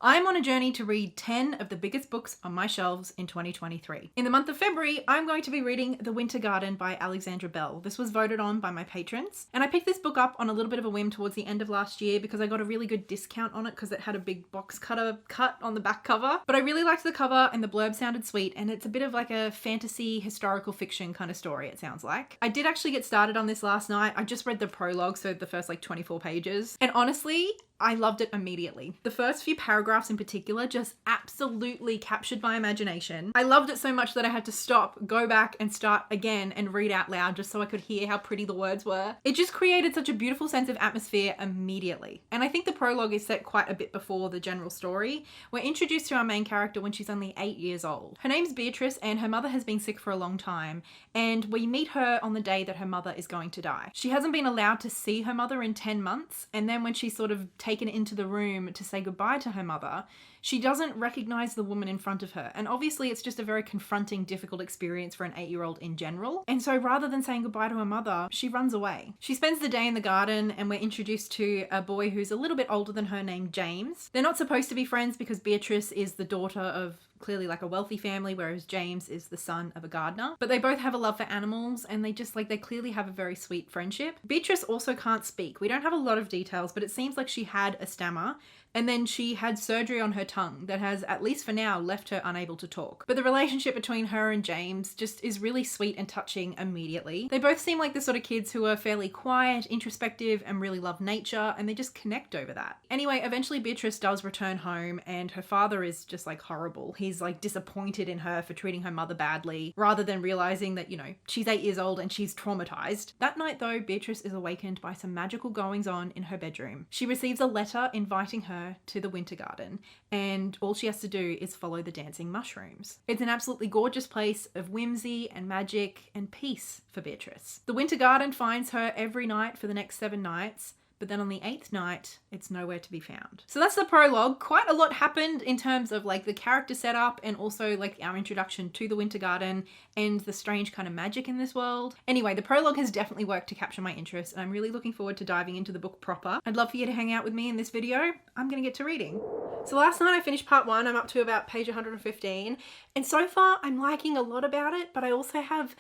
I'm on a journey to read 10 of the biggest books on my shelves in 2023. In the month of February, I'm going to be reading The Winter Garden by Alexandra Bell. This was voted on by my patrons. And I picked this book up on a little bit of a whim towards the end of last year because I got a really good discount on it because it had a big box cutter cut on the back cover. But I really liked the cover and the blurb sounded sweet, and it's a bit of like a fantasy historical fiction kind of story, it sounds like. I did actually get started on this last night. I just read the prologue, so the first like 24 pages. And honestly, I loved it immediately. The first few paragraphs in particular just absolutely captured my imagination. I loved it so much that I had to stop, go back and start again and read out loud just so I could hear how pretty the words were. It just created such a beautiful sense of atmosphere immediately. And I think the prologue is set quite a bit before the general story. We're introduced to our main character when she's only 8 years old. Her name's Beatrice and her mother has been sick for a long time, and we meet her on the day that her mother is going to die. She hasn't been allowed to see her mother in 10 months, and then when she's sort of taken into the room to say goodbye to her mother, she doesn't recognize the woman in front of her. And obviously it's just a very confronting, difficult experience for an 8-year-old in general. And so rather than saying goodbye to her mother, she runs away. She spends the day in the garden and we're introduced to a boy who's a little bit older than her named James. They're not supposed to be friends because Beatrice is the daughter of clearly like a wealthy family, whereas James is the son of a gardener. But they both have a love for animals and they clearly have a very sweet friendship. Beatrice also can't speak. We don't have a lot of details, but it seems like she had a stammer and then she had surgery on her tongue that has, at least for now, left her unable to talk. But the relationship between her and James just is really sweet and touching immediately. They both seem like the sort of kids who are fairly quiet, introspective, and really love nature, and they just connect over that. Anyway, eventually Beatrice does return home and her father is just like horrible. He's like disappointed in her for treating her mother badly, rather than realizing that, you know, she's 8 years old and she's traumatized. That night though, Beatrice is awakened by some magical goings on in her bedroom. She receives a letter inviting her to the Winter Garden, and all she has to do is follow the dancing mushrooms. It's an absolutely gorgeous place of whimsy and magic and peace for Beatrice. The Winter Garden finds her every night for the next 7 nights, but then on the 8th night, it's nowhere to be found. So that's the prologue. Quite a lot happened in terms of like the character setup and also like our introduction to the Winter Garden and the strange kind of magic in this world. Anyway, the prologue has definitely worked to capture my interest and I'm really looking forward to diving into the book proper. I'd love for you to hang out with me in this video. I'm gonna get to reading. So last night I finished part 1. I'm up to about page 115. And so far I'm liking a lot about it, but I also have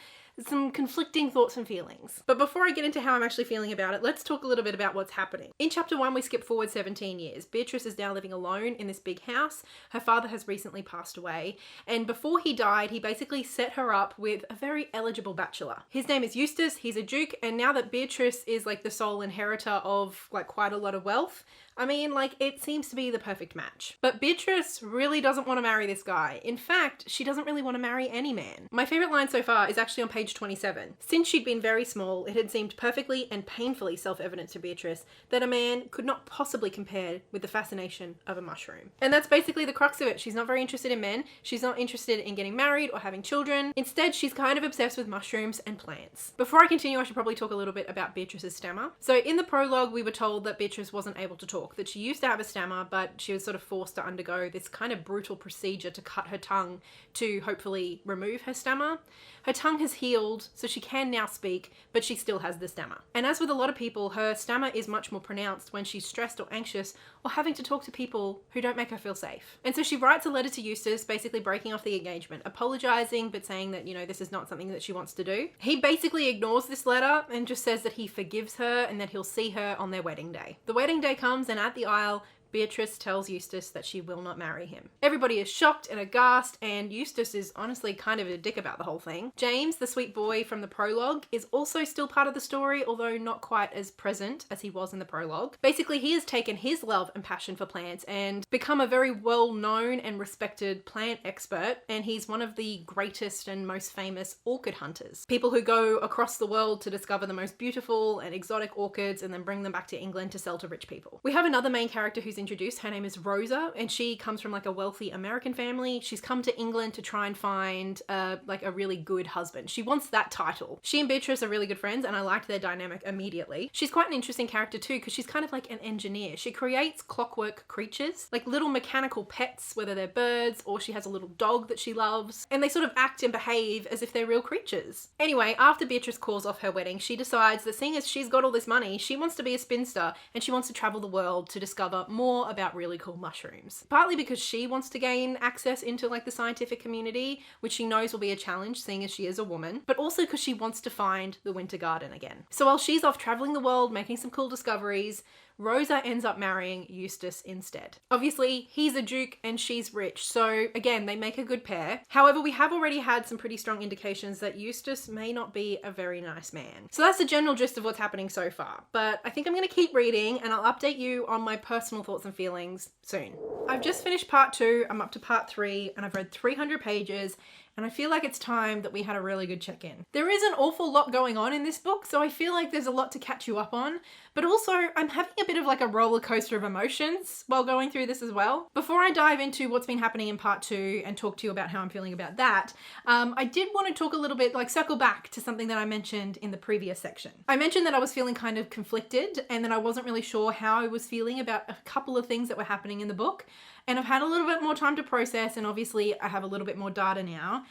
some conflicting thoughts and feelings. But before I get into how I'm actually feeling about it, let's talk a little bit about what's happening. In chapter 1, we skip forward 17 years. Beatrice is now living alone in this big house. Her father has recently passed away. And before he died, he basically set her up with a very eligible bachelor. His name is Eustace. He's a duke. And now that Beatrice is like the sole inheritor of like quite a lot of wealth, I mean, like, it seems to be the perfect match. But Beatrice really doesn't want to marry this guy. In fact, she doesn't really want to marry any man. My favorite line so far is actually on page 27. Since she'd been very small, it had seemed perfectly and painfully self-evident to Beatrice that a man could not possibly compare with the fascination of a mushroom. And that's basically the crux of it. She's not very interested in men. She's not interested in getting married or having children. Instead, she's kind of obsessed with mushrooms and plants. Before I continue, I should probably talk a little bit about Beatrice's stammer. So in the prologue, we were told that Beatrice wasn't able to talk, that she used to have a stammer, but she was sort of forced to undergo this kind of brutal procedure to cut her tongue to hopefully remove her stammer. Her tongue has healed, so she can now speak, but she still has the stammer. And as with a lot of people, her stammer is much more pronounced when she's stressed or anxious or having to talk to people who don't make her feel safe. And so she writes a letter to Eustace, basically breaking off the engagement, apologizing, but saying that, you know, this is not something that she wants to do. He basically ignores this letter and just says that he forgives her and that he'll see her on their wedding day. The wedding day comes, and at the aisle, Beatrice tells Eustace that she will not marry him. Everybody is shocked and aghast, and Eustace is honestly kind of a dick about the whole thing. James, the sweet boy from the prologue, is also still part of the story, although not quite as present as he was in the prologue. Basically, he has taken his love and passion for plants and become a very well-known and respected plant expert, and he's one of the greatest and most famous orchid hunters. People who go across the world to discover the most beautiful and exotic orchids and then bring them back to England to sell to rich people. We have another main character who's introduced. Her name is Rosa, and she comes from like a wealthy American family. She's come to England to try and find like a really good husband. She wants that title. She and Beatrice are really good friends, and I liked their dynamic immediately. She's quite an interesting character too, because she's kind of like an engineer. She creates clockwork creatures, like little mechanical pets, whether they're birds or she has a little dog that she loves, and they sort of act and behave as if they're real creatures. Anyway, after Beatrice calls off her wedding, she decides that seeing as she's got all this money, she wants to be a spinster and she wants to travel the world to discover more more about really cool mushrooms. Partly because she wants to gain access into like the scientific community, which she knows will be a challenge seeing as she is a woman, but also because she wants to find the Winter Garden again. So while she's off traveling the world, making some cool discoveries, Rosa ends up marrying Eustace instead. Obviously, he's a duke and she's rich, so again, they make a good pair. However, we have already had some pretty strong indications that Eustace may not be a very nice man. So that's the general gist of what's happening so far, but I think I'm going to keep reading and I'll update you on my personal thoughts and feelings soon. I've just finished part 2, I'm up to part 3, and I've read 300 pages, and I feel like it's time that we had a really good check-in. There is an awful lot going on in this book, so I feel like there's a lot to catch you up on, but also I'm having a bit of like a roller coaster of emotions while going through this as well. Before I dive into what's been happening in part 2 and talk to you about how I'm feeling about that, I did want to talk a little bit, like circle back to something that I mentioned in the previous section. I mentioned that I was feeling kind of conflicted and that I wasn't really sure how I was feeling about a couple of things that were happening in the book. And I've had a little bit more time to process, and obviously I have a little bit more data now.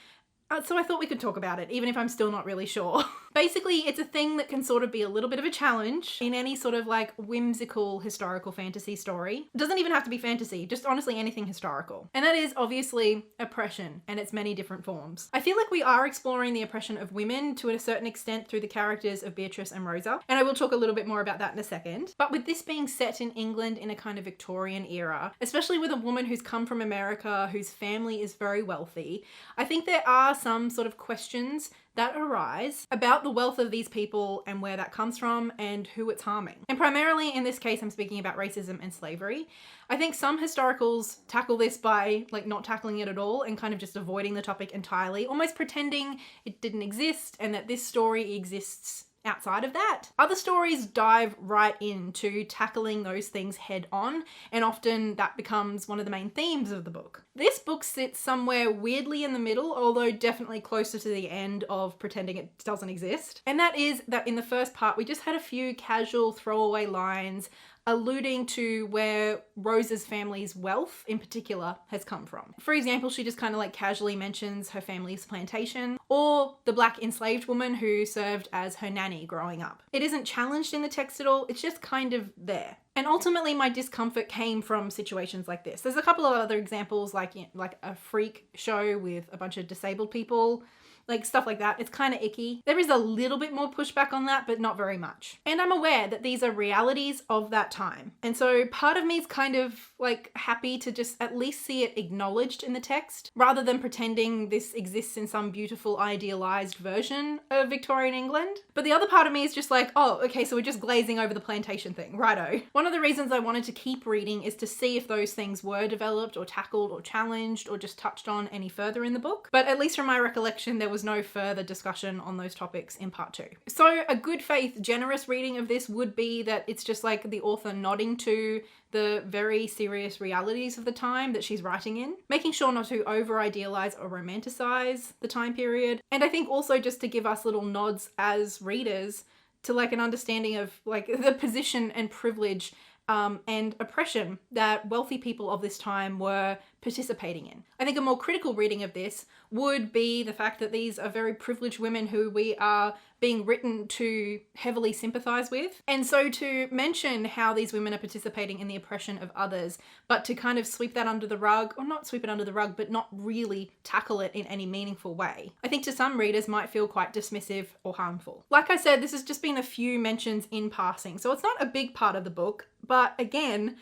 So I thought we could talk about it, even if I'm still not really sure. Basically, it's a thing that can sort of be a little bit of a challenge in any sort of like whimsical historical fantasy story. It doesn't even have to be fantasy, just honestly anything historical. And that is obviously oppression and its many different forms. I feel like we are exploring the oppression of women to a certain extent through the characters of Beatrice and Rosa, and I will talk a little bit more about that in a second. But with this being set in England in a kind of Victorian era, especially with a woman who's come from America, whose family is very wealthy, I think there are some sort of questions that arise about the wealth of these people and where that comes from and who it's harming. And primarily in this case, I'm speaking about racism and slavery. I think some historicals tackle this by like not tackling it at all and kind of just avoiding the topic entirely, almost pretending it didn't exist and that this story exists outside of that. Other stories dive right into tackling those things head on, and often that becomes one of the main themes of the book. This book sits somewhere weirdly in the middle, although definitely closer to the end of pretending it doesn't exist. And that is that in the first part, we just had a few casual throwaway lines alluding to where Rosa's family's wealth in particular has come from. For example, she just kind of like casually mentions her family's plantation or the black enslaved woman who served as her nanny growing up. It isn't challenged in the text at all, it's just kind of there. And ultimately my discomfort came from situations like this. There's a couple of other examples like a freak show with a bunch of disabled people, like stuff like that. It's kind of icky. There is a little bit more pushback on that, but not very much. And I'm aware that these are realities of that time. And so part of me is kind of like happy to just at least see it acknowledged in the text rather than pretending this exists in some beautiful idealized version of Victorian England. But the other part of me is just like, oh, okay, so we're just glazing over the plantation thing, righto. One of the reasons I wanted to keep reading is to see if those things were developed or tackled or challenged or just touched on any further in the book. But at least from my recollection, there was no further discussion on those topics in part 2. So a good faith, generous reading of this would be that it's just like the author nodding to the very serious realities of the time that she's writing in, making sure not to over-idealize or romanticize the time period. And I think also just to give us little nods as readers to like an understanding of like the position and privilege and oppression that wealthy people of this time were participating in. I think a more critical reading of this would be the fact that these are very privileged women who we are being written to heavily sympathize with. And so to mention how these women are participating in the oppression of others, but to kind of sweep that under the rug, or not sweep it under the rug, but not really tackle it in any meaningful way, I think to some readers might feel quite dismissive or harmful. Like I said, this has just been a few mentions in passing, so it's not a big part of the book, but again,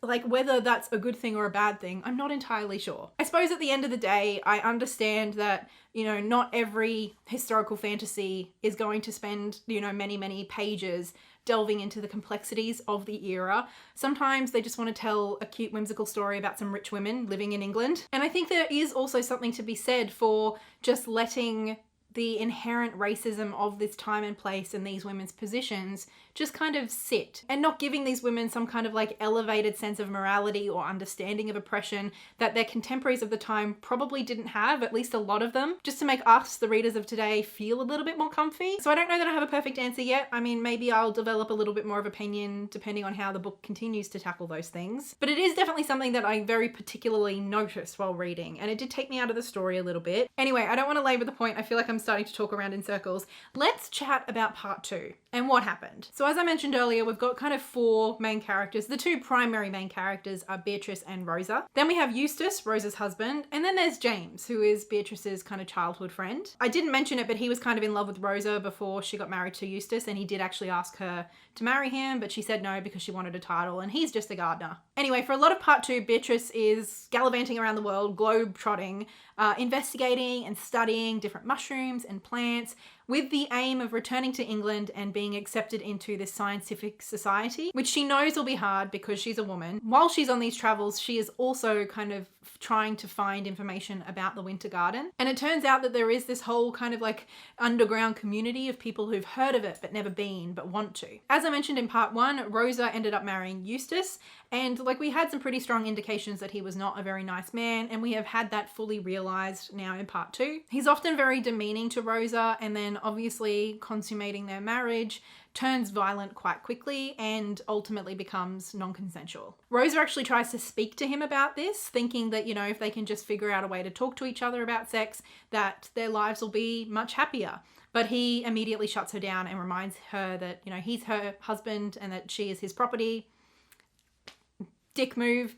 like whether that's a good thing or a bad thing, I'm not entirely sure. I suppose at the end of the day, I understand that, you know, not every historical fantasy is going to spend, you know, many pages delving into the complexities of the era. Sometimes they just want to tell a cute whimsical story about some rich women living in England. And I think there is also something to be said for just letting the inherent racism of this time and place and these women's positions just kind of sit, and not giving these women some kind of like elevated sense of morality or understanding of oppression that their contemporaries of the time probably didn't have, at least a lot of them, just to make us, the readers of today, feel a little bit more comfy. So I don't know that I have a perfect answer yet. I mean, maybe I'll develop a little bit more of opinion depending on how the book continues to tackle those things. But it is definitely something that I very particularly noticed while reading, and it did take me out of the story a little bit. Anyway, I don't want to labor the point. I feel like I'm starting to talk around in circles. Let's chat about part 2. And what happened? So as I mentioned earlier, we've got kind of 4 main characters. The 2 primary main characters are Beatrice and Rosa. Then we have Eustace, Rosa's husband, and then there's James, who is Beatrice's kind of childhood friend. I didn't mention it, but he was kind of in love with Rosa before she got married to Eustace, and he did actually ask her to marry him, but she said no because she wanted a title, and he's just a gardener. Anyway, for a lot of part 2, Beatrice is gallivanting around the world, globe-trotting, investigating and studying different mushrooms and plants with the aim of returning to England and being accepted into this scientific society, which she knows will be hard because she's a woman. While she's on these travels, she is also kind of trying to find information about the Winter Garden. And it turns out that there is this whole kind of like underground community of people who've heard of it but never been but want to. As I mentioned in part 1, Rosa ended up marrying Eustace, and like we had some pretty strong indications that he was not a very nice man, and we have had that fully realized now in part 2. He's often very demeaning to Rosa, and then obviously consummating their marriage turns violent quite quickly and ultimately becomes non-consensual. Rosa actually tries to speak to him about this, thinking that, you know, if they can just figure out a way to talk to each other about sex, that their lives will be much happier. But he immediately shuts her down and reminds her that, you know, he's her husband and that she is his property. Dick move.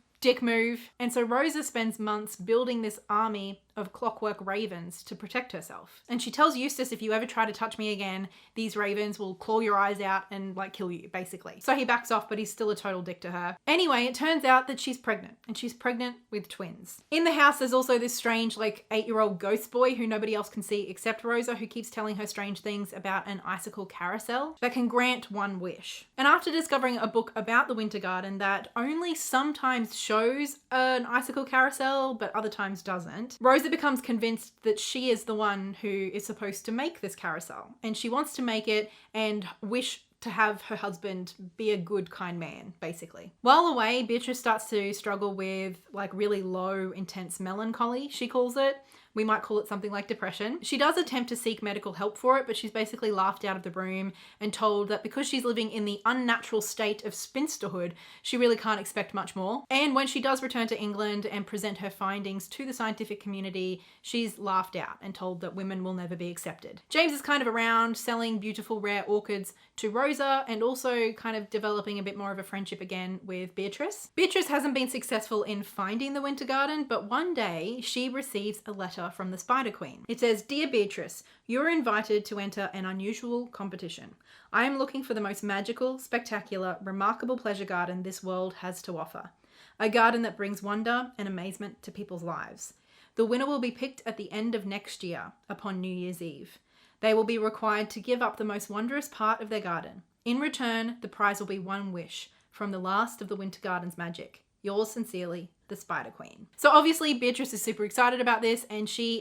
And so Rosa spends months building this army of clockwork ravens to protect herself. And she tells Eustace, if you ever try to touch me again, these ravens will claw your eyes out and like kill you, basically. So he backs off, but he's still a total dick to her. Anyway, it turns out that she's pregnant, and she's pregnant with twins. In the house, there's also this strange like 8-year-old ghost boy who nobody else can see except Rosa, who keeps telling her strange things about an icicle carousel that can grant one wish. And after discovering a book about the Winter Garden that only sometimes shows an icicle carousel, but other times doesn't, Rosa becomes convinced that she is the one who is supposed to make this carousel, and she wants to make it and wish to have her husband be a good, kind man, basically. While away, Beatrice starts to struggle with like really low, intense melancholy, she calls it. We might call it something like depression. She does attempt to seek medical help for it, but she's basically laughed out of the room and told that because she's living in the unnatural state of spinsterhood, she really can't expect much more. And when she does return to England and present her findings to the scientific community, she's laughed out and told that women will never be accepted. James is kind of around selling beautiful rare orchids to Rosa and also kind of developing a bit more of a friendship again with Beatrice. Beatrice hasn't been successful in finding the Winter Garden, but one day she receives a letter from the Spider Queen. It says, "Dear Beatrice, you're invited to enter an unusual competition. I am looking for the most magical, spectacular, remarkable pleasure garden this world has to offer. A garden that brings wonder and amazement to people's lives. The winner will be picked at the end of next year, upon New Year's Eve. They will be required to give up the most wondrous part of their garden. In return, the prize will be one wish from the last of the Winter Garden's magic. Yours sincerely, the Spider Queen." So obviously Beatrice is super excited about this, and she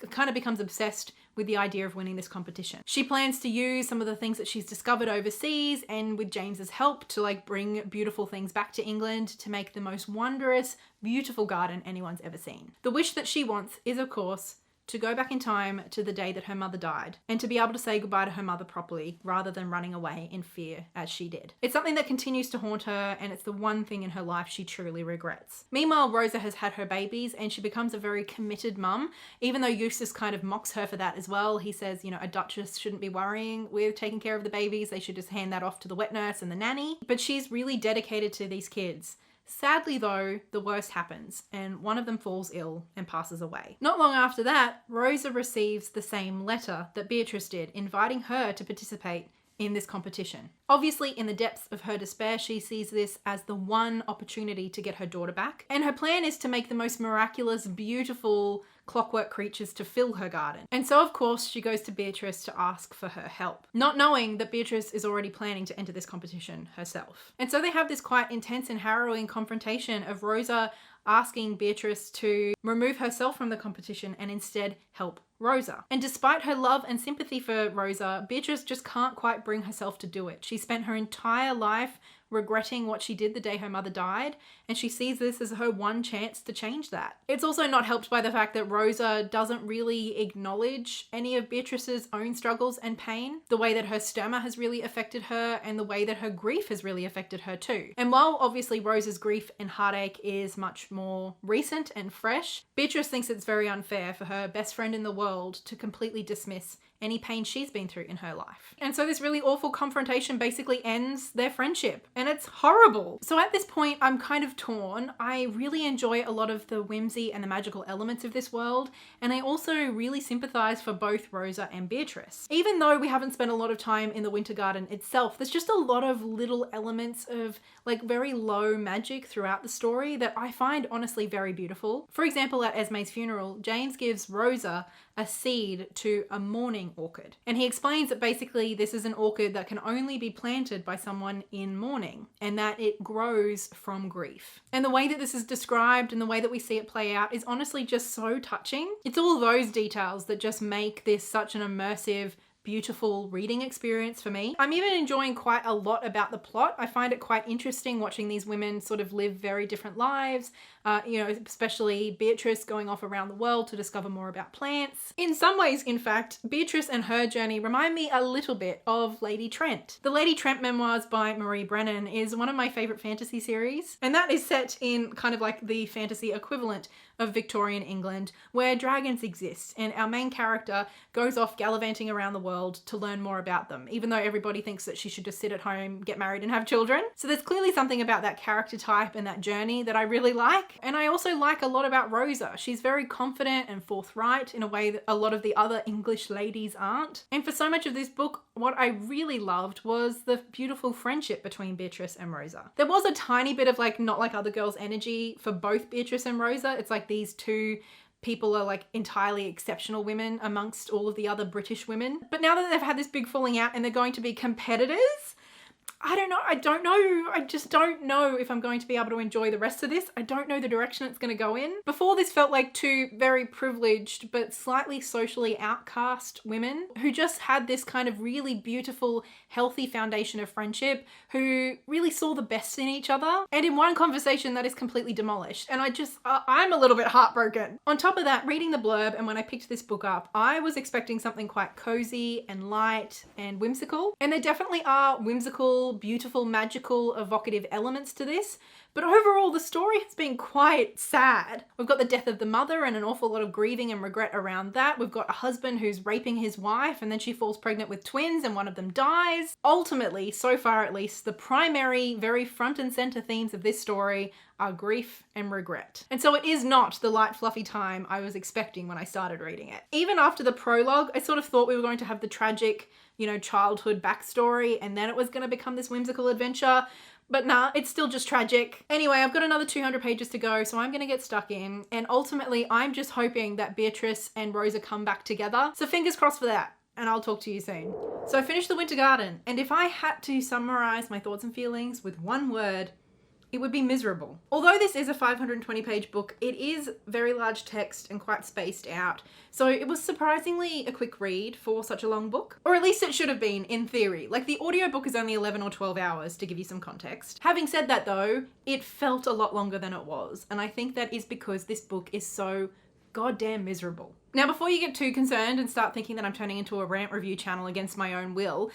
kind of becomes obsessed with the idea of winning this competition. She plans to use some of the things that she's discovered overseas and with James's help to like bring beautiful things back to England to make the most wondrous, beautiful garden anyone's ever seen. The wish that she wants is, of course, to go back in time to the day that her mother died and to be able to say goodbye to her mother properly rather than running away in fear as she did. It's something that continues to haunt her, and it's the one thing in her life she truly regrets. Meanwhile, Rosa has had her babies and she becomes a very committed mum, even though Eustace kind of mocks her for that as well. He says, you know, a duchess shouldn't be worrying with taking care of the babies. They should just hand that off to the wet nurse and the nanny. But she's really dedicated to these kids. Sadly though, the worst happens and one of them falls ill and passes away. Not long after that, Rosa receives the same letter that Beatrice did, inviting her to participate in this competition. Obviously, in the depths of her despair, she sees this as the one opportunity to get her daughter back. And her plan is to make the most miraculous, beautiful clockwork creatures to fill her garden. And so, of course, she goes to Beatrice to ask for her help, not knowing that Beatrice is already planning to enter this competition herself. And so they have this quite intense and harrowing confrontation of Rosa asking Beatrice to remove herself from the competition and instead help Rosa. And despite her love and sympathy for Rosa, Beatrice just can't quite bring herself to do it. She spent her entire life regretting what she did the day her mother died, and she sees this as her one chance to change that. It's also not helped by the fact that Rosa doesn't really acknowledge any of Beatrice's own struggles and pain, the way that her stoma has really affected her and the way that her grief has really affected her too. And while obviously Rosa's grief and heartache is much more recent and fresh, Beatrice thinks it's very unfair for her best friend in the world to completely dismiss any pain she's been through in her life. And so this really awful confrontation basically ends their friendship, and it's horrible. So at this point, I'm kind of torn. I really enjoy a lot of the whimsy and the magical elements of this world, and I also really sympathize for both Rosa and Beatrice. Even though we haven't spent a lot of time in the Winter Garden itself, there's just a lot of little elements of like very low magic throughout the story that I find honestly very beautiful. For example, at Esme's funeral, James gives Rosa a seed to a mourning orchid. And he explains that basically this is an orchid that can only be planted by someone in mourning, and that it grows from grief. And the way that this is described and the way that we see it play out is honestly just so touching. It's all those details that just make this such an immersive, beautiful reading experience for me. I'm even enjoying quite a lot about the plot. I find it quite interesting watching these women sort of live very different lives, especially Beatrice going off around the world to discover more about plants. In some ways, in fact, Beatrice and her journey remind me a little bit of Lady Trent. The Lady Trent memoirs by Marie Brennan is one of my favorite fantasy series, and that is set in kind of like the fantasy equivalent of Victorian England, where dragons exist, and our main character goes off gallivanting around the world to learn more about them, even though everybody thinks that she should just sit at home, get married and have children. So there's clearly something about that character type and that journey that I really like. And I also like a lot about Rosa. She's very confident and forthright in a way that a lot of the other English ladies aren't. And for so much of this book, what I really loved was the beautiful friendship between Beatrice and Rosa. There was a tiny bit of like not like other girls energy for both Beatrice and Rosa. It's like these two people are like entirely exceptional women amongst all of the other British women. But now that they've had this big falling out and they're going to be competitors, I don't know. I just don't know if I'm going to be able to enjoy the rest of this. I don't know the direction it's going to go in. Before, this felt like two very privileged but slightly socially outcast women who just had this kind of really beautiful, healthy foundation of friendship, who really saw the best in each other. And in one conversation, that is completely demolished. And I'm a little bit heartbroken. On top of that, reading the blurb and when I picked this book up, I was expecting something quite cozy and light and whimsical. And there definitely are whimsical, beautiful, magical, evocative elements to this, but overall the story has been quite sad. We've got the death of the mother and an awful lot of grieving and regret around that. We've got a husband who's raping his wife and then she falls pregnant with twins and one of them dies. Ultimately, so far at least, the primary, very front and center themes of this story are grief and regret. And so it is not the light, fluffy time I was expecting when I started reading it. Even after the prologue, I sort of thought we were going to have the tragic, childhood backstory and then it was going to become this whimsical adventure. But nah, it's still just tragic. Anyway, I've got another 200 pages to go, so I'm going to get stuck in. And ultimately, I'm just hoping that Beatrice and Rosa come back together. So fingers crossed for that. And I'll talk to you soon. So I finished The Winter Garden, and if I had to summarize my thoughts and feelings with one word, it would be miserable. Although this is a 520 page book, it is very large text and quite spaced out. So it was surprisingly a quick read for such a long book. Or at least it should have been, in theory. Like, the audiobook is only 11 or 12 hours, to give you some context. Having said that though, it felt a lot longer than it was. And I think that is because this book is so goddamn miserable. Now, before you get too concerned and start thinking that I'm turning into a rant review channel against my own will,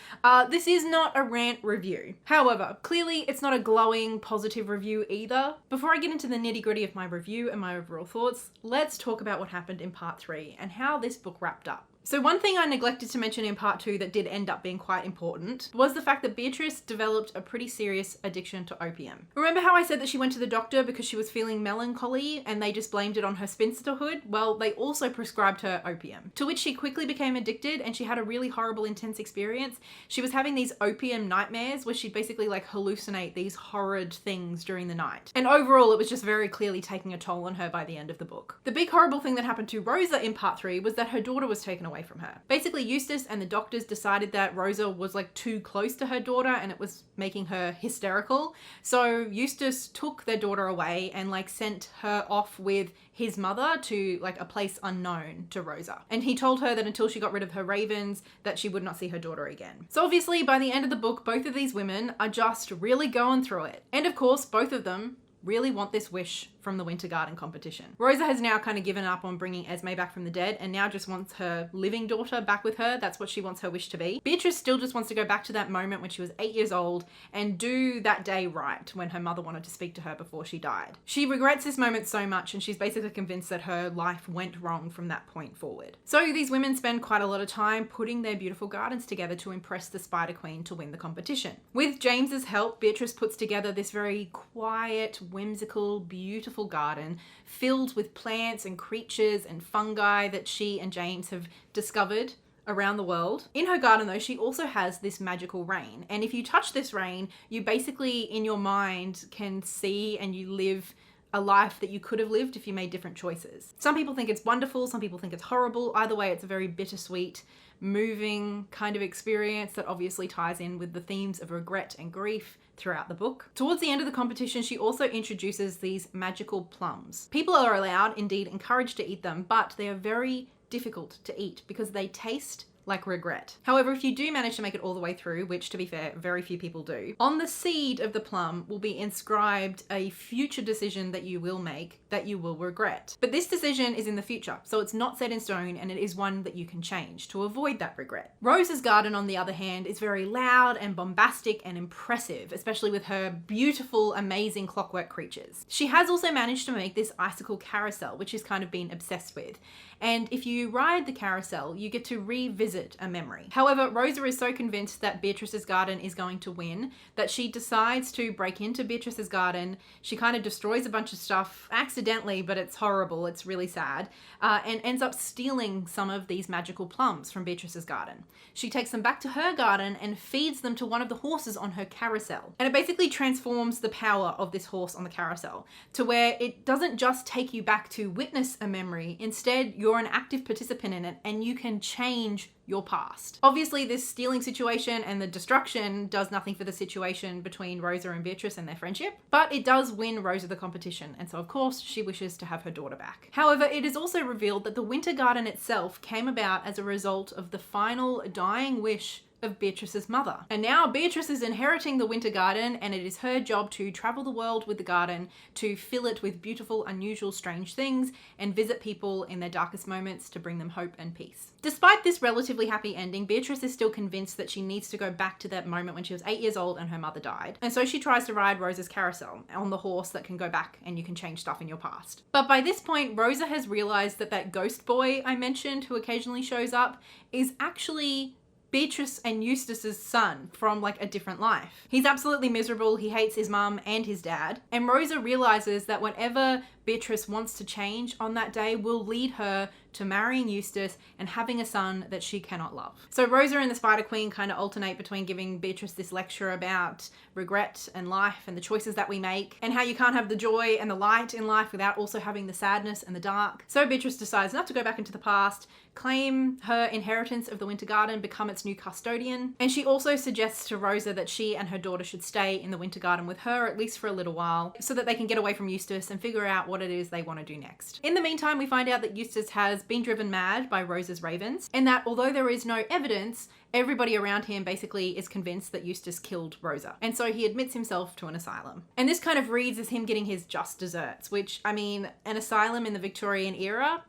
this is not a rant review. However, clearly it's not a glowing, positive review either. Before I get into the nitty-gritty of my review and my overall thoughts, let's talk about what happened in part 3 and how this book wrapped up. So one thing I neglected to mention in part 2 that did end up being quite important was the fact that Beatrice developed a pretty serious addiction to opium. Remember how I said that she went to the doctor because she was feeling melancholy and they just blamed it on her spinsterhood? Well, they also prescribed her opium, to which she quickly became addicted and she had a really horrible, intense experience. She was having these opium nightmares where she'd basically like hallucinate these horrid things during the night. And overall, it was just very clearly taking a toll on her by the end of the book. The big horrible thing that happened to Rosa in part 3 was that her daughter was taken away from her. Basically, Eustace and the doctors decided that Rosa was like too close to her daughter and it was making her hysterical. So Eustace took their daughter away and like sent her off with his mother to like a place unknown to Rosa. And he told her that until she got rid of her ravens, that she would not see her daughter again. So obviously by the end of the book, both of these women are just really going through it. And of course, both of them really want this wish from the Winter Garden competition. Rosa has now kind of given up on bringing Esme back from the dead and now just wants her living daughter back with her. That's what she wants her wish to be. Beatrice still just wants to go back to that moment when she was 8 years old and do that day right when her mother wanted to speak to her before she died. She regrets this moment so much and she's basically convinced that her life went wrong from that point forward. So these women spend quite a lot of time putting their beautiful gardens together to impress the Spider Queen to win the competition. With James's help, Beatrice puts together this very quiet, whimsical, beautiful garden filled with plants and creatures and fungi that she and James have discovered around the world. In her garden though, she also has this magical rain. And if you touch this rain, you basically in your mind can see and you live a life that you could have lived if you made different choices. Some people think it's wonderful, some people think it's horrible. Either way, it's a very bittersweet, moving kind of experience that obviously ties in with the themes of regret and grief throughout the book. Towards the end of the competition, she also introduces these magical plums. People are allowed, indeed encouraged to eat them, but they are very difficult to eat because they taste like regret. However, if you do manage to make it all the way through, which to be fair, very few people do, on the seed of the plum will be inscribed a future decision that you will make that you will regret. But this decision is in the future, so it's not set in stone and it is one that you can change to avoid that regret. Rosa's garden, on the other hand, is very loud and bombastic and impressive, especially with her beautiful, amazing clockwork creatures. She has also managed to make this icicle carousel, which she's kind of been obsessed with. And if you ride the carousel, you get to revisit a memory. However, Rosa is so convinced that Beatrice's garden is going to win that she decides to break into Beatrice's garden. She kind of destroys a bunch of stuff accidentally, but it's horrible. It's really sad. And ends up stealing some of these magical plums from Beatrice's garden. She takes them back to her garden and feeds them to one of the horses on her carousel. And it basically transforms the power of this horse on the carousel to where it doesn't just take you back to witness a memory. Instead, you're an active participant in it and you can change your past. Obviously, this stealing situation and the destruction does nothing for the situation between Rosa and Beatrice and their friendship, but it does win Rosa the competition, and so of course she wishes to have her daughter back. However, it is also revealed that the Winter Garden itself came about as a result of the final dying wish of Beatrice's mother. And now Beatrice is inheriting the Winter Garden and it is her job to travel the world with the garden, to fill it with beautiful, unusual, strange things and visit people in their darkest moments to bring them hope and peace. Despite this relatively happy ending, Beatrice is still convinced that she needs to go back to that moment when she was 8 years old and her mother died. And so she tries to ride Rosa's carousel on the horse that can go back and you can change stuff in your past. But by this point, Rosa has realized that that ghost boy I mentioned who occasionally shows up is actually Beatrice and Eustace's son from like a different life. He's absolutely miserable. He hates his mum and his dad. And Rosa realizes that whatever Beatrice wants to change on that day will lead her to marrying Eustace and having a son that she cannot love. So Rosa and the Spider Queen kind of alternate between giving Beatrice this lecture about regret and life and the choices that we make and how you can't have the joy and the light in life without also having the sadness and the dark. So Beatrice decides not to go back into the past, claim her inheritance of the Winter Garden, become its new custodian. And she also suggests to Rosa that she and her daughter should stay in the Winter Garden with her, at least for a little while, so that they can get away from Eustace and figure out what it is they want to do next. In the meantime, we find out that Eustace has been driven mad by Rosa's ravens, and that although there is no evidence, everybody around him basically is convinced that Eustace killed Rosa. And so he admits himself to an asylum. And this kind of reads as him getting his just desserts, which, I mean, an asylum in the Victorian era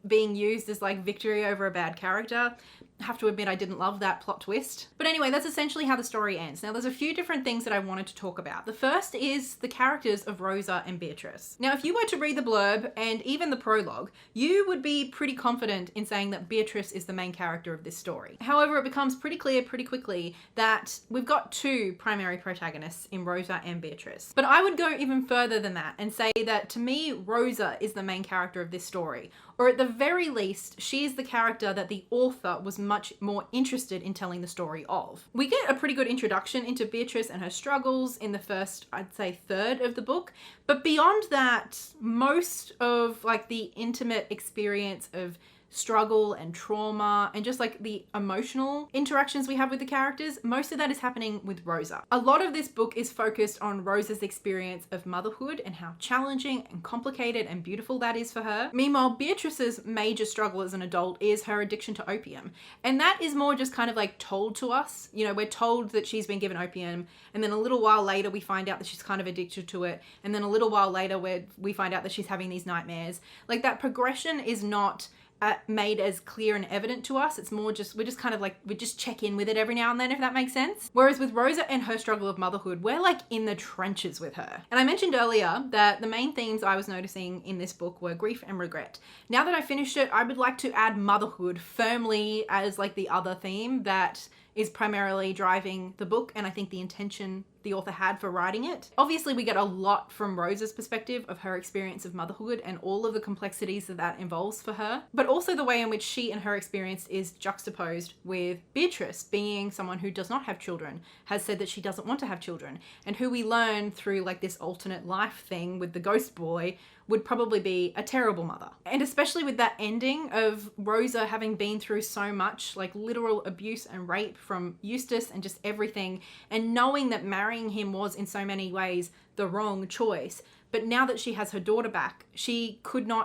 being used as like victory over a bad character. I have to admit I didn't love that plot twist. But anyway, that's essentially how the story ends. Now there's a few different things that I wanted to talk about. The first is the characters of Rosa and Beatrice. Now if you were to read the blurb and even the prologue, you would be pretty confident in saying that Beatrice is the main character of this story. However, it becomes pretty clear pretty quickly that we've got two primary protagonists in Rosa and Beatrice. But I would go even further than that and say that to me, Rosa is the main character of this story. Or at the very least, she is the character that the author was much more interested in telling the story of. We get a pretty good introduction into Beatrice and her struggles in the first, I'd say, third of the book. But beyond that, most of like the intimate experience of struggle and trauma and just like the emotional interactions we have with the characters, most of that is happening with Rosa. A lot of this book is focused on Rosa's experience of motherhood and how challenging and complicated and beautiful that is for her. Meanwhile, Beatrice's major struggle as an adult is her addiction to opium. And that is more just kind of like told to us. You know, we're told that she's been given opium, and then a little while later we find out that she's kind of addicted to it, and then a little while later we find out that she's having these nightmares. Like, that progression is not made as clear and evident to us. It's more just, we're just kind of like, we just check in with it every now and then, if that makes sense. Whereas with Rosa and her struggle of motherhood, we're like in the trenches with her. And I mentioned earlier that the main themes I was noticing in this book were grief and regret. Now that I finished it, I would like to add motherhood firmly as like the other theme that is primarily driving the book, and I think the intention the author had for writing it. Obviously, we get a lot from Rosa's perspective of her experience of motherhood and all of the complexities that involves for her, but also the way in which she and her experience is juxtaposed with Beatrice being someone who does not have children, has said that she doesn't want to have children, and who we learn through like this alternate life thing with the ghost boy would probably be a terrible mother. And especially with that ending of Rosa having been through so much like literal abuse and rape from Eustace and just everything, and knowing that marrying him was in so many ways the wrong choice. But now that she has her daughter back, she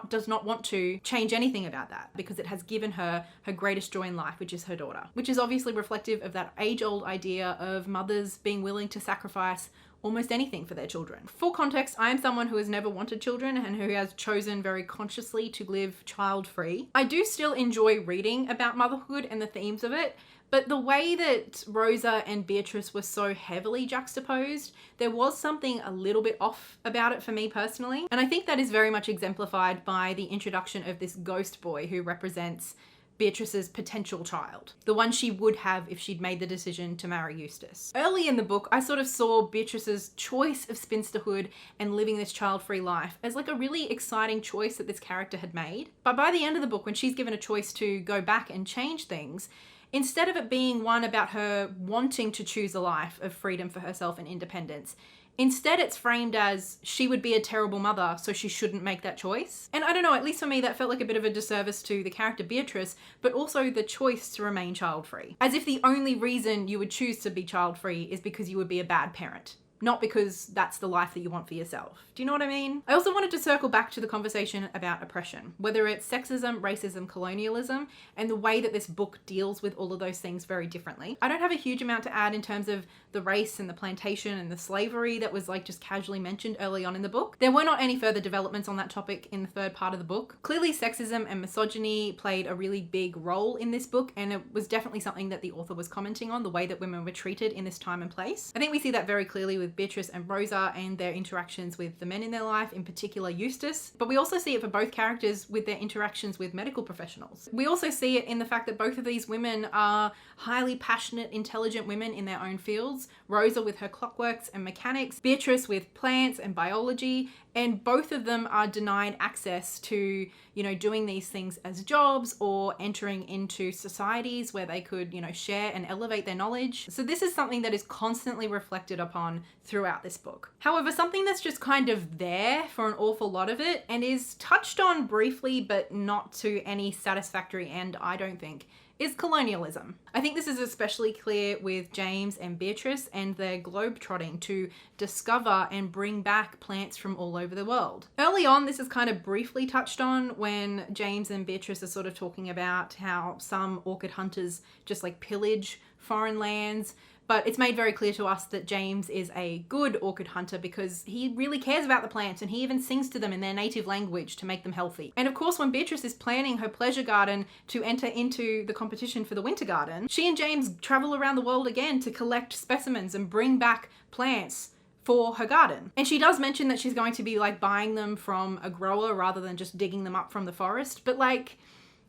does not want to change anything about that, because it has given her her greatest joy in life, which is her daughter, which is obviously reflective of that age-old idea of mothers being willing to sacrifice almost anything for their children. For context, I am someone who has never wanted children and who has chosen very consciously to live child-free. I do still enjoy reading about motherhood and the themes of it, but the way that Rosa and Beatrice were so heavily juxtaposed, there was something a little bit off about it for me personally. And I think that is very much exemplified by the introduction of this ghost boy who represents Beatrice's potential child, the one she would have if she'd made the decision to marry Eustace. Early in the book, I sort of saw Beatrice's choice of spinsterhood and living this child-free life as like a really exciting choice that this character had made. But by the end of the book, when she's given a choice to go back and change things, instead of it being one about her wanting to choose a life of freedom for herself and independence, instead it's framed as she would be a terrible mother, so she shouldn't make that choice. And I don't know, at least for me, that felt like a bit of a disservice to the character Beatrice, but also the choice to remain child-free. As if the only reason you would choose to be child-free is because you would be a bad parent, not because that's the life that you want for yourself. Do you know what I mean? I also wanted to circle back to the conversation about oppression, whether it's sexism, racism, colonialism, and the way that this book deals with all of those things very differently. I don't have a huge amount to add in terms of the race and the plantation and the slavery that was like just casually mentioned early on in the book. There were not any further developments on that topic in the third part of the book. Clearly, sexism and misogyny played a really big role in this book, and it was definitely something that the author was commenting on, the way that women were treated in this time and place. I think we see that very clearly with Beatrice and Rosa and their interactions with the men in their life, in particular Eustace, but we also see it for both characters with their interactions with medical professionals. We also see it in the fact that both of these women are highly passionate, intelligent women in their own fields. Rosa with her clockworks and mechanics, Beatrice with plants and biology, and both of them are denied access to, you know, doing these things as jobs or entering into societies where they could, you know, share and elevate their knowledge. So this is something that is constantly reflected upon throughout this book. However, something that's just kind of there for an awful lot of it and is touched on briefly but not to any satisfactory end, I don't think, is colonialism. I think this is especially clear with James and Beatrice and their globe-trotting to discover and bring back plants from all over the world. Early on, this is kind of briefly touched on when James and Beatrice are sort of talking about how some orchid hunters just like pillage foreign lands. But it's made very clear to us that James is a good orchid hunter because he really cares about the plants, and he even sings to them in their native language to make them healthy. And of course, when Beatrice is planning her pleasure garden to enter into the competition for the winter garden, she and James travel around the world again to collect specimens and bring back plants for her garden. And she does mention that she's going to be like buying them from a grower rather than just digging them up from the forest. But like,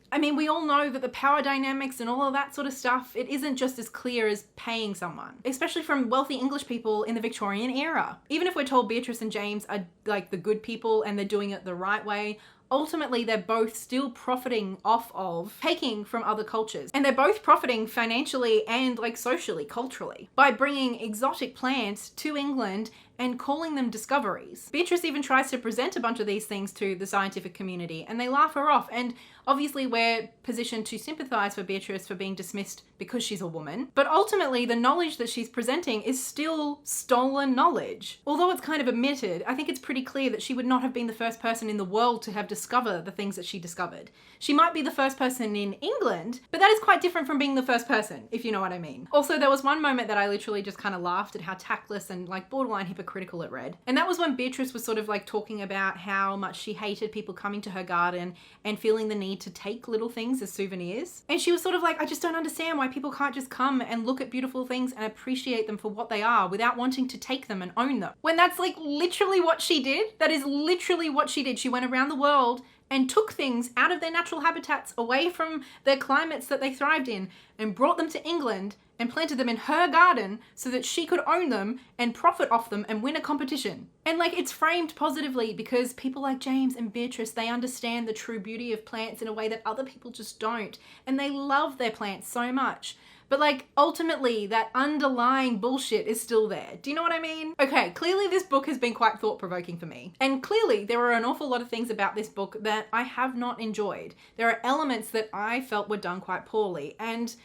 I mean, we all know that the power dynamics and all of that sort of stuff, it isn't just as clear as paying someone, especially from wealthy English people in the Victorian era. Even if we're told Beatrice and James are like the good people and they're doing it the right way, ultimately they're both still profiting off of taking from other cultures. And they're both profiting financially and like socially, culturally, by bringing exotic plants to England and calling them discoveries. Beatrice even tries to present a bunch of these things to the scientific community and they laugh her off, and obviously we're positioned to sympathise for Beatrice for being dismissed because she's a woman. But ultimately the knowledge that she's presenting is still stolen knowledge. Although it's kind of admitted, I think it's pretty clear that she would not have been the first person in the world to have discovered the things that she discovered. She might be the first person in England, but that is quite different from being the first person, if you know what I mean. Also, there was one moment that I literally just kind of laughed at how tactless and like borderline hypocritical it read. And that was when Beatrice was sort of like talking about how much she hated people coming to her garden and feeling the need to take little things as souvenirs. And she was sort of like, I just don't understand why people can't just come and look at beautiful things and appreciate them for what they are without wanting to take them and own them. When that's like literally what she did. That is literally what she did. She went around the world and took things out of their natural habitats, away from their climates that they thrived in, and brought them to England and planted them in her garden so that she could own them and profit off them and win a competition. And like, it's framed positively because people like James and Beatrice, they understand the true beauty of plants in a way that other people just don't. And they love their plants so much. But like, ultimately, that underlying bullshit is still there. Do you know what I mean? Okay, clearly this book has been quite thought-provoking for me. And clearly there are an awful lot of things about this book that I have not enjoyed. There are elements that I felt were done quite poorly, and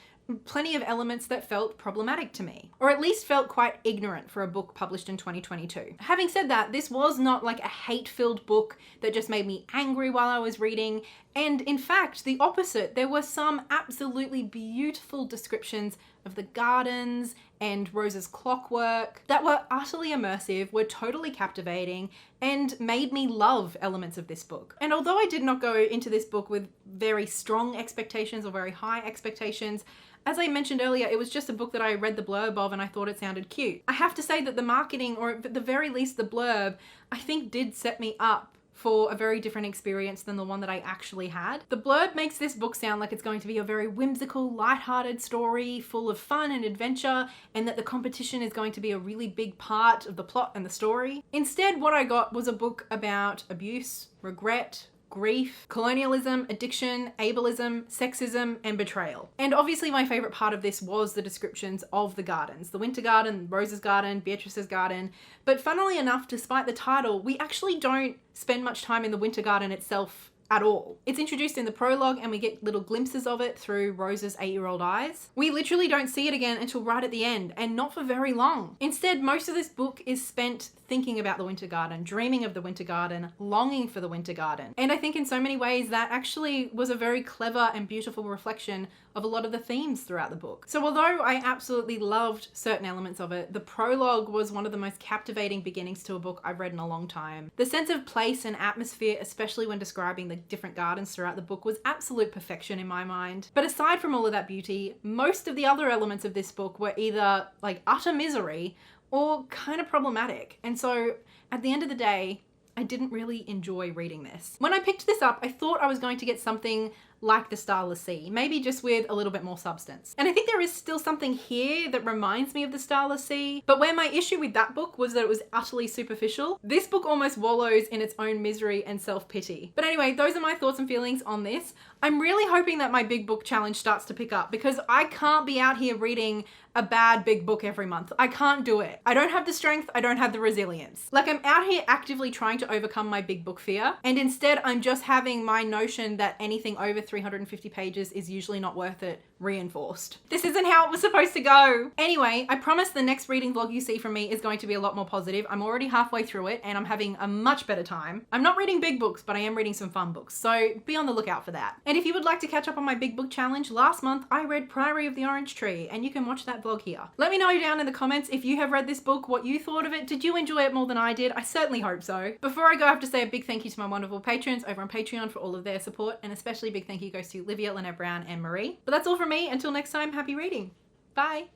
plenty of elements that felt problematic to me, or at least felt quite ignorant for a book published in 2022. Having said that, this was not like a hate-filled book that just made me angry while I was reading. And in fact, the opposite. There were some absolutely beautiful descriptions of the gardens and Rose's clockwork that were utterly immersive, were totally captivating, and made me love elements of this book. And although I did not go into this book with very strong expectations or very high expectations, as I mentioned earlier, it was just a book that I read the blurb of and I thought it sounded cute. I have to say that the marketing, or at the very least the blurb, I think did set me up for a very different experience than the one that I actually had. The blurb makes this book sound like it's going to be a very whimsical, lighthearted story full of fun and adventure, and that the competition is going to be a really big part of the plot and the story. Instead, what I got was a book about abuse, regret, grief, colonialism, addiction, ableism, sexism, and betrayal. And obviously my favorite part of this was the descriptions of the gardens. The Winter Garden, Rose's garden, Beatrice's garden. But funnily enough, despite the title, we actually don't spend much time in the Winter Garden itself at all. It's introduced in the prologue and we get little glimpses of it through Rose's 8-year-old eyes. We literally don't see it again until right at the end, and not for very long. Instead, most of this book is spent thinking about the Winter Garden, dreaming of the Winter Garden, longing for the Winter Garden. And I think in so many ways that actually was a very clever and beautiful reflection of a lot of the themes throughout the book. So although I absolutely loved certain elements of it, the prologue was one of the most captivating beginnings to a book I've read in a long time. The sense of place and atmosphere, especially when describing the different gardens throughout the book, was absolute perfection in my mind. But aside from all of that beauty, most of the other elements of this book were either like utter misery or kind of problematic. And so at the end of the day, I didn't really enjoy reading this. When I picked this up, I thought I was going to get something like The Starless Sea, maybe just with a little bit more substance. And I think there is still something here that reminds me of The Starless Sea, but where my issue with that book was that it was utterly superficial, this book almost wallows in its own misery and self-pity. But anyway, those are my thoughts and feelings on this. I'm really hoping that my big book challenge starts to pick up, because I can't be out here reading a bad big book every month. I can't do it. I don't have the strength, I don't have the resilience. Like, I'm out here actively trying to overcome my big book fear, and instead I'm just having my notion that anything over 350 pages is usually not worth it reinforced. This isn't how it was supposed to go. Anyway, I promise the next reading vlog you see from me is going to be a lot more positive. I'm already halfway through it and I'm having a much better time. I'm not reading big books, but I am reading some fun books, so be on the lookout for that. And if you would like to catch up on my big book challenge, last month I read Priory of the Orange Tree, and you can watch that vlog here. Let me know down in the comments if you have read this book, what you thought of it. Did you enjoy it more than I did? I certainly hope so. Before I go, I have to say a big thank you to my wonderful patrons over on Patreon for all of their support, and especially a big thank you goes to Livia, Lynette Brown, and Marie. But that's all from me. Until next time, happy reading. Bye.